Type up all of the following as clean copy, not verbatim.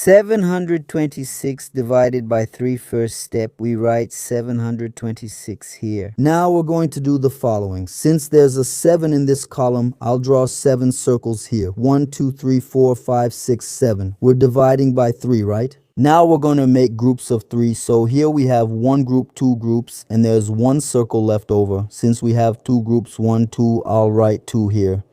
726 divided by 3 first step, we write 726 here. Now we're going to do the following. Since there's a 7 in this column, I'll draw 7 circles here. 1, 2, 3, 4, 5, 6, 7. We're dividing by 3, right? Now we're going to make groups of 3. So here we have 1 group, 2 groups, and there's 1 circle left over. Since we have 2 groups, 1, 2, I'll write 2 here.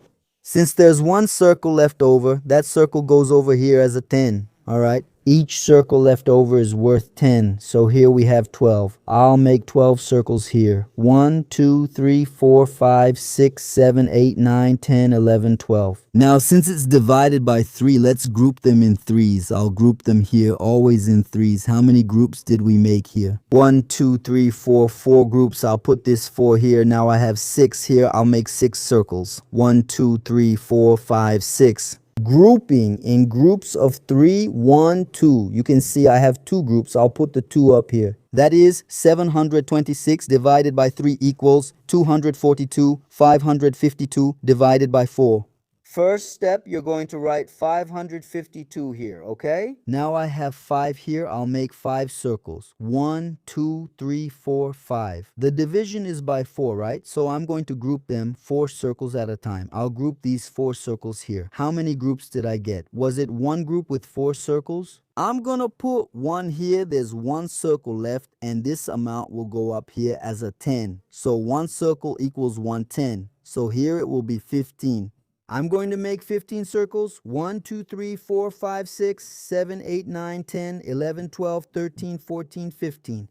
Since there's 1 circle left over, that circle goes over here as a 10. All right. Each circle left over is worth 10. So here we have 12. I'll make 12 circles here. 1, 2, 3, 4, 5, 6, 7, 8, 9, 10, 11, 12. Now, since it's divided by 3, let's group them in threes. I'll group them here, always in threes. How many groups did we make here? 1, 2, 3, 4, 4 groups. I'll put this 4 here. Now I have 6 here. I'll make 6 circles. 1, 2, 3, 4, 5, 6. Grouping in groups of 3, 1, 2. You can see I have 2 groups. I'll put the 2 up here. That is 726 divided by 3 equals 242. 552 divided by 4. First step, you're going to write 552 here, okay? Now I have 5 here. I'll make 5 circles. 1, 2, 3, 4, 5. The division is by 4, right? So I'm going to group them 4 circles at a time. I'll group these 4 circles here. How many groups did I get? Was it 1 group with 4 circles? I'm going to put 1 here. There's 1 circle left, and this amount will go up here as a 10. So 1 circle equals 110. So here it will be 15. I'm going to make 15 circles. 1, 2, 3, 4, 5, 6, 7, 8, 9, 10, 11, 12, 13, 14, 15.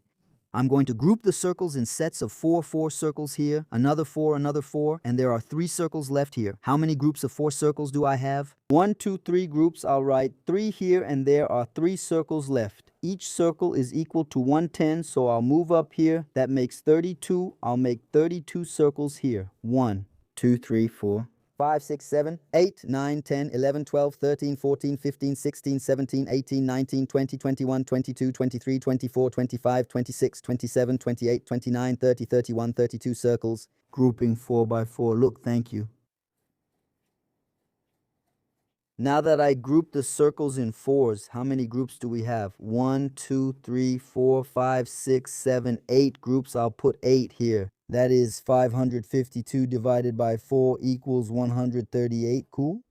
I'm going to group the circles in sets of 4 circles here, another 4, and there are 3 circles left here. How many groups of 4 circles do I have? 1, 2, 3 groups. I'll write 3 here, and there are 3 circles left. Each circle is equal to 110, so I'll move up here. That makes 32. I'll make 32 circles here. 1, 2, 3, 4. 5, 6, 7, 8, 9, 10, 11, 12, 13, 14, 15, 16, 17, 18, 19, 20, 21, 22, 23, 24, 25, 26, 27, 28, 29, 30, 31, 32 circles. Grouping 4 by 4. Look, thank you. Now that I grouped the circles in 4s, how many groups do we have? 1, 2, 3, 4, 5, 6, 7, 8 groups. I'll put 8 here. That is 552 divided by 4 equals 138. Cool?